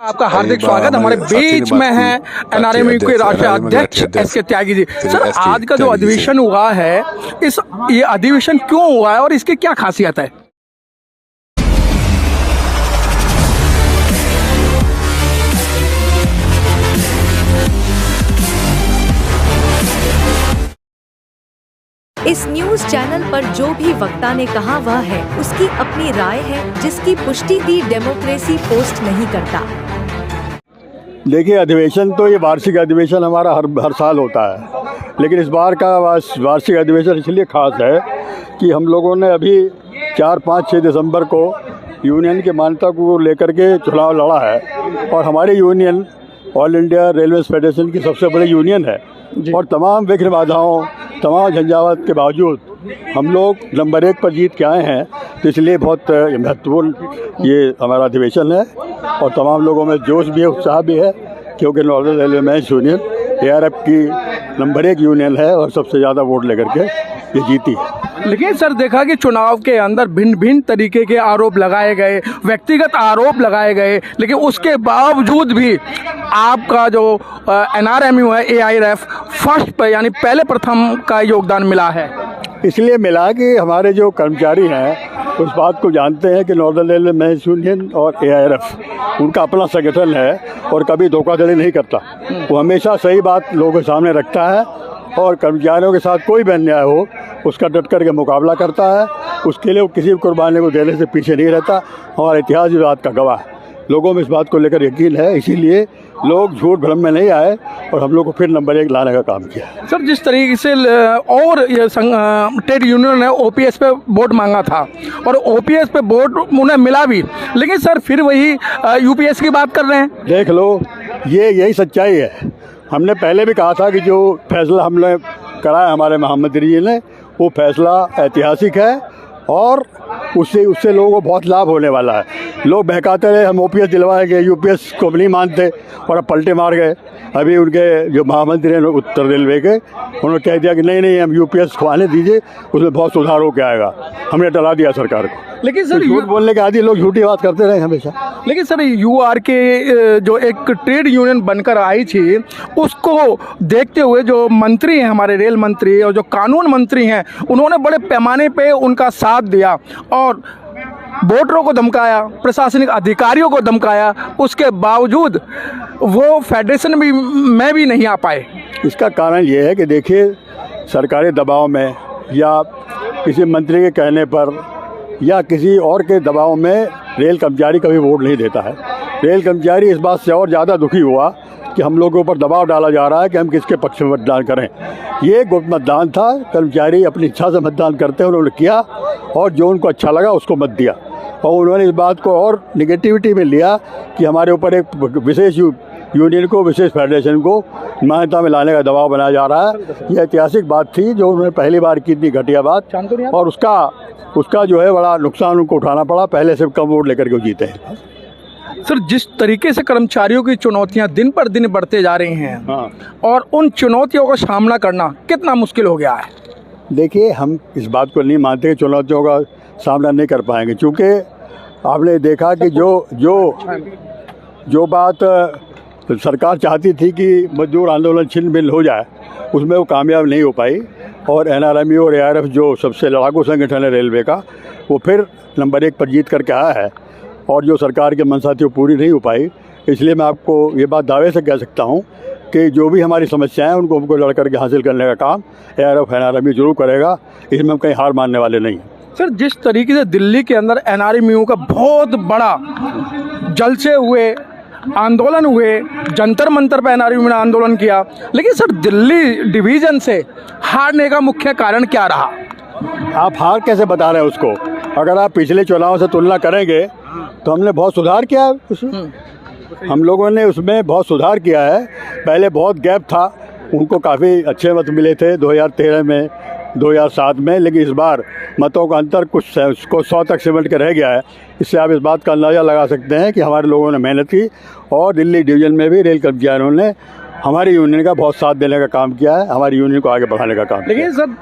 आपका हार्दिक स्वागत। हमारे बीच में है एनआरएमयू के राष्ट्रीय अध्यक्ष एसके त्यागी जी। सर, आज का जो अधिवेशन हुआ है, ये अधिवेशन क्यों हुआ है और इसकी क्या खासियत है? इस न्यूज चैनल पर जो भी वक्ता ने कहा वह है, उसकी अपनी राय है, जिसकी पुष्टि दी डेमोक्रेसी पोस्ट नहीं करता। देखिए, अधिवेशन तो ये वार्षिक अधिवेशन हमारा हर साल होता है, लेकिन इस बार का वार्षिक अधिवेशन इसलिए खास है कि हम लोगों ने अभी 4, 5, 6 दिसंबर को यूनियन की मान्यता को लेकर के चुनाव लड़ा है और हमारी union all India railway federation की सबसे बड़ी यूनियन है और तमाम विघ्न बाधाओं, तमाम झंझावात के बावजूद हम लोग नंबर 1 पर जीत के आए हैं। तो इसलिए बहुत महत्वपूर्ण ये हमारा अधिवेशन है और तमाम लोगों में जोश भी है, उत्साह भी है, क्योंकि northern railway manage union ARF की नंबर 1 यूनियन है और सबसे ज़्यादा वोट लेकर के ये जीती है। लेकिन सर, देखा कि चुनाव के अंदर भिन्न भिन्न तरीके के आरोप लगाए गए, व्यक्तिगत आरोप लगाए गए, लेकिन उसके बावजूद भी आपका जो NRMU है AIRF फर्स्ट पे यानी पहले प्रथम का योगदान मिला है। इसलिए मिला कि हमारे जो कर्मचारी हैं उस बात को जानते हैं कि नॉर्दर्न रेलवे मैनेज यूनियन और AIRF उनका अपना संगठन है और कभी धोखाधड़ी नहीं करता। वो हमेशा सही बात लोगों के सामने रखता है और कर्मचारियों के साथ कोई भी अन्याय हो उसका डट कर के मुकाबला करता है। उसके लिए वो किसी भी कुर्बानी को देने से पीछे नहीं रहता। हमारा इतिहास इस बात का गवाह है। लोगों में इस बात को लेकर यकीन है, इसीलिए लोग झूठ भ्रम में नहीं आए और हम लोग को फिर नंबर 1 लाने का काम किया। सर, जिस तरीके से और ये ट्रेड यूनियन ने OPS पे वोट मांगा था और OPS पे वोट उन्हें मिला भी, लेकिन सर फिर वही UPS की बात कर रहे हैं। देख लो, यही सच्चाई है। हमने पहले भी कहा था कि जो फैसला हमने कराया हमारे महामंत्री जी ने, वो फैसला ऐतिहासिक है और उससे लोगों को बहुत लाभ होने वाला है। लोग बहकाते रहे हम OPS दिलवाएंगे, UPS को नहीं मानते और अब पलटे मार गए। अभी उनके जो महामंत्री हैं उत्तर रेलवे के, उन्होंने कह दिया कि नहीं हम UPS को आने दीजिए, उसमें बहुत सुधार होकर आएगा। हमने टला दिया सरकार को। लेकिन सर, झूठ बोलने के आदि लोग झूठी बात करते रहे हमेशा। लेकिन सर, URK जो एक ट्रेड यूनियन बनकर आई थी, उसको देखते हुए जो मंत्री हैं हमारे रेल मंत्री और जो कानून मंत्री हैं, उन्होंने बड़े पैमाने पे उनका साथ दिया और वोटरों को धमकाया, प्रशासनिक अधिकारियों को धमकाया। उसके बावजूद वो फेडरेशन में भी नहीं आ पाए। इसका कारण ये है कि देखिए, सरकारी दबाव में या किसी मंत्री के कहने पर या किसी और के दबाव में रेल कर्मचारी कभी वोट नहीं देता है। रेल कर्मचारी इस बात से और ज़्यादा दुखी हुआ कि हम लोगों के ऊपर दबाव डाला जा रहा है कि हम किसके पक्ष में मतदान करें। ये गुप्त मतदान था, कर्मचारी अपनी इच्छा से मतदान करते हैं, उन्होंने किया और जो उनको अच्छा लगा उसको मत दिया और उन्होंने इस बात को और निगेटिविटी में लिया कि हमारे ऊपर एक विशेष यूनियन को, विशेष फेडरेशन को मान्यता में लाने का दबाव बनाया जा रहा है। यह ऐतिहासिक बात थी जो उन्होंने पहली बार की, इतनी घटिया बात, और उसका जो है बड़ा नुकसान उनको उठाना पड़ा। पहले से कम वोट लेकर के जीते हैं। सर, जिस तरीके से कर्मचारियों की चुनौतियां दिन पर दिन बढ़ते जा रही हैं, हाँ, और उन चुनौतियों का सामना करना कितना मुश्किल हो गया है। देखिए, हम इस बात को नहीं मानते कि चुनौतियों का सामना नहीं कर पाएंगे, क्योंकि आपने देखा कि जो बात सरकार चाहती थी कि मजदूर आंदोलन छिन्न भिन्न हो जाए, उसमें वो कामयाब नहीं हो पाई और NRMU और AIRF जो सबसे लड़ाकू संगठन है रेलवे का, वो फिर नंबर 1 पर जीत करके आया है और जो सरकार के मनसा थी वो पूरी नहीं हो पाई। इसलिए मैं आपको ये बात दावे से कह सकता हूँ कि जो भी हमारी समस्याएं हैं उनको लड़ करके हासिल करने का काम AIRF NRMU जरूर करेगा। इसमें हम कहीं हार मानने वाले नहीं हैं। सर, जिस तरीके से दिल्ली के अंदर NRMU का बहुत बड़ा जलसे हुए आंदोलन हुए, जंतर मंतर पर NRMU ने आंदोलन किया, लेकिन सर दिल्ली डिवीज़न से हारने का मुख्य कारण क्या रहा? आप हार कैसे बता रहे हैं उसको? अगर आप पिछले चुनाव से तुलना करेंगे तो हमने बहुत सुधार किया है उसमें। हम लोगों ने उसमें बहुत सुधार किया है। पहले बहुत गैप था, उनको काफ़ी अच्छे मत मिले थे 2013 में, 2007 में, लेकिन इस बार मतों का अंतर कुछ 100 तक सिमट के रह गया है। इससे आप इस बात का अंदाज़ा लगा सकते हैं कि हमारे लोगों ने मेहनत की और दिल्ली डिवीज़न में भी रेल कर्मचारियों ने हमारी यूनियन का बहुत साथ देने का काम किया है, हमारी यूनियन को आगे बढ़ाने का काम। लेकिन सर,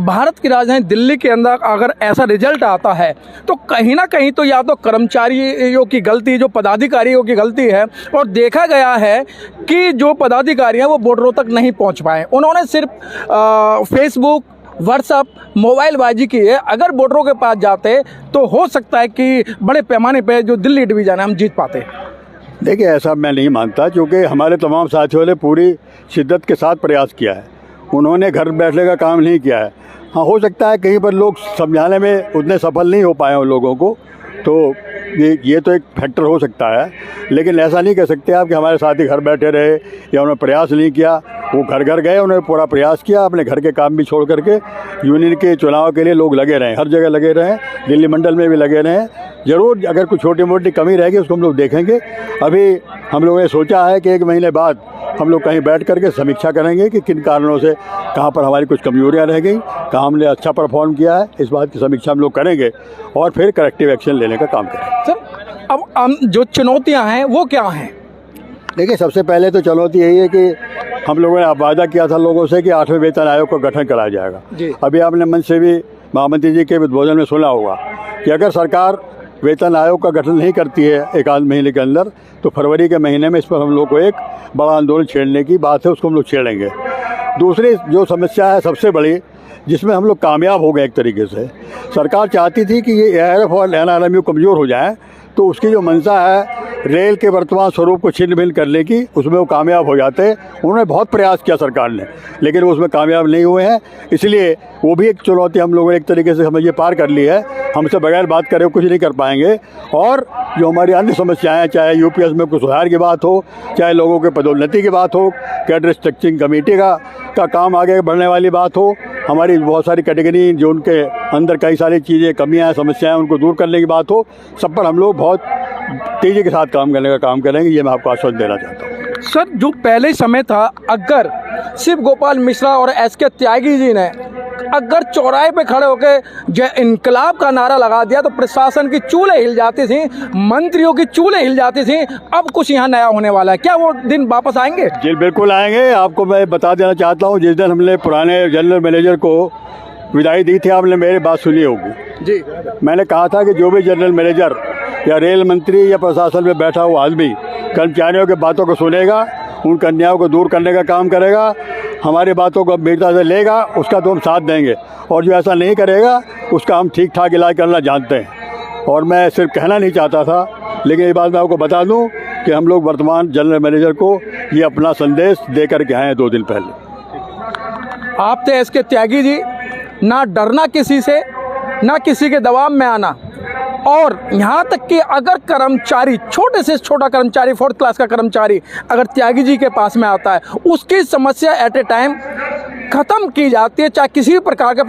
भारत की राजधानी दिल्ली के अंदर अगर ऐसा रिजल्ट आता है तो कहीं ना कहीं तो या तो कर्मचारियों की गलती, जो पदाधिकारियों की गलती है। और देखा गया है कि जो पदाधिकारी हैं वो वोटरों तक नहीं पहुंच पाए, उन्होंने सिर्फ फेसबुक, व्हाट्सअप, मोबाइलबाजी की है। अगर वोटरों के पास जाते तो हो सकता है कि बड़े पैमाने पे जो दिल्ली डिवीज़न है हम जीत पाते। देखिए, ऐसा मैं नहीं मानता, क्योंकि हमारे तमाम साथियों ने पूरी शिद्दत के साथ प्रयास किया है। उन्होंने घर बैठने का काम नहीं किया है। हाँ, हो सकता है कहीं पर लोग समझाने में उतने सफल नहीं हो पाए उन लोगों को, तो ये तो एक फैक्टर हो सकता है। लेकिन ऐसा नहीं कह सकते आप कि हमारे साथी घर बैठे रहे या उन्होंने प्रयास नहीं किया। वो घर घर गए, उन्होंने पूरा प्रयास किया, अपने घर के काम भी छोड़ करके यूनियन के चुनाव के लिए लोग लगे रहे, हर जगह लगे रहे, दिल्ली मंडल में भी लगे रहे। ज़रूर अगर कुछ छोटी मोटी कमी रहेगी उसको हम लोग देखेंगे। अभी हम लोगों ने सोचा है कि 1 महीने बाद हम लोग कहीं बैठ करके समीक्षा करेंगे कि किन कारणों से कहाँ पर हमारी कुछ कमजोरियाँ रह गई, कहाँ हमने अच्छा परफॉर्म किया है। इस बात की समीक्षा हम लोग करेंगे और फिर करेक्टिव एक्शन लेने का काम करेंगे। सर, अब हम जो चुनौतियाँ हैं वो क्या हैं? देखिए, सबसे पहले तो चुनौती यही है कि हम लोगों ने वादा किया था लोगों से कि 8वें वेतन आयोग का गठन कराया जाएगा। अभी आपने मंच से भी महामंत्री जी के उद्बोधन में सुना होगा कि अगर सरकार वेतन आयोग का गठन नहीं करती है 1 आध महीने के अंदर, तो फरवरी के महीने में इस पर हम लोग को एक बड़ा आंदोलन छेड़ने की बात है, उसको हम लोग छेड़ेंगे। दूसरी जो समस्या है सबसे बड़ी, जिसमें हम लोग कामयाब हो गए एक तरीके से, सरकार चाहती थी कि ये ARF और NRMU कमज़ोर हो जाएं, तो उसकी जो मंशा है रेल के वर्तमान स्वरूप को छिन्न भिन्न करने की, उसमें वो कामयाब हो जाते। उन्होंने बहुत प्रयास किया सरकार ने, लेकिन वो उसमें कामयाब नहीं हुए हैं। इसलिए वो भी एक चुनौती हम लोगों ने एक तरीके से समझिए पार कर ली है। हमसे बगैर बात करे कुछ नहीं कर पाएंगे। और जो हमारी अन्य समस्याएं, चाहे UPS में कुछ सुधार की बात हो, चाहे लोगों के पदोन्नति की बात हो, कैडर स्ट्रक्चरिंग कमेटी का काम आगे बढ़ने वाली बात हो, हमारी बहुत सारी कैटेगरी जो उनके अंदर कई सारी चीज़ें, कमियां, समस्याएं, उनको दूर करने की बात हो, सब पर हम लोग बहुत तेज़ी के साथ काम करने का काम करेंगे। ये मैं आपको आश्वासन देना चाहता हूँ। सर, जो पहले समय था, अगर शिव गोपाल मिश्रा और SK त्यागी जी ने अगर चौराहे पे खड़े होकर जय इनकलाब का नारा लगा दिया तो प्रशासन की चूल्हे हिल जाती थी, मंत्रियों की चूल्हे हिल जाती थी। अब कुछ यहाँ नया होने वाला है, क्या वो दिन वापस आएंगे? जी बिल्कुल आएंगे। आपको मैं बता देना चाहता हूँ, जिस दिन हमने पुराने जनरल मैनेजर को विदाई दी थी, आपने मेरी बात सुनी होगी जी। मैंने कहा था कि जो भी जनरल मैनेजर या रेल मंत्री या प्रशासन में बैठा हुआ आदमी कर्मचारियों की बातों को सुनेगा, उन अन्यायों को दूर करने का काम करेगा, हमारी बातों को गंभीरता से लेगा, उसका तो हम साथ देंगे। और जो ऐसा नहीं करेगा उसका हम ठीक ठाक इलाज करना जानते हैं। और मैं सिर्फ कहना नहीं चाहता था, लेकिन ये बात मैं आपको बता दूं कि हम लोग वर्तमान जनरल मैनेजर को ये अपना संदेश दे करके आए हैं 2 दिन पहले। आप थे SK त्यागी जी, ना डरना किसी से, ना किसी के दबाव में आना। और यहाँ तक कि अगर कर्मचारी, छोटे से छोटा कर्मचारी, 4th क्लास का कर्मचारी अगर त्यागी जी के पास में आता है, उसकी समस्या एट ए टाइम ख़त्म की जाती है, चाहे किसी भी प्रकार के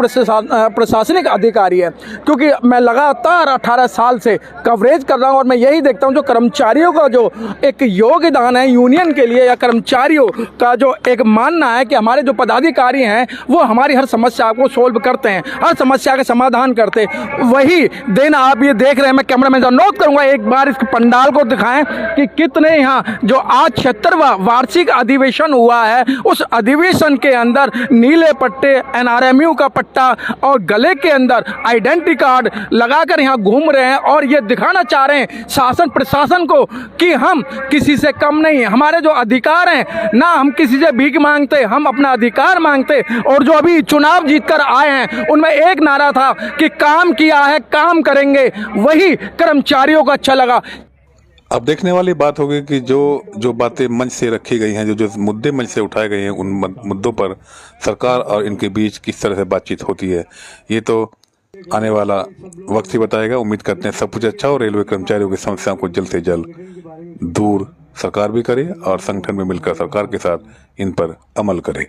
प्रशासनिक अधिकारी है। क्योंकि मैं लगातार 18 साल से कवरेज कर रहा हूँ और मैं यही देखता हूँ जो कर्मचारियों का जो एक योगदान है यूनियन के लिए, या कर्मचारियों का जो एक मानना है कि हमारे जो पदाधिकारी हैं वो हमारी हर समस्या को सोल्व करते हैं, हर समस्या का समाधान करते हैं। वही दिन आप ये देख रहे हैं। मैं कैमरा मैन नोट करूँगा, एक बार इस पंडाल को दिखाएं कि कितने यहाँ जो आज 76वां वार्षिक अधिवेशन हुआ है, उस अधिवेशन के अंदर नीले पट्टे, NRMU का पट्टा और गले के अंदर आइडेंटिटी कार्ड लगाकर यहाँ घूम रहे हैं और ये दिखाना चाह रहे हैं शासन प्रशासन को कि हम किसी से कम नहीं हैं। हमारे जो अधिकार हैं, ना हम किसी से भीख मांगते, हम अपना अधिकार मांगते। और जो अभी चुनाव जीतकर आए हैं उनमें एक नारा था कि काम किया है, काम करेंगे, वही कर्मचारियों को अच्छा लगा। अब देखने वाली बात होगी कि जो बातें मंच से रखी गई हैं, जो मुद्दे मंच से उठाए गए हैं, उन मुद्दों पर सरकार और इनके बीच किस तरह से बातचीत होती है, ये तो आने वाला वक्त ही बताएगा। उम्मीद करते हैं सब कुछ अच्छा हो, रेलवे कर्मचारियों की समस्याओं को जल्द से जल्द दूर सरकार भी करे और संगठन में मिलकर सरकार के साथ इन पर अमल करे।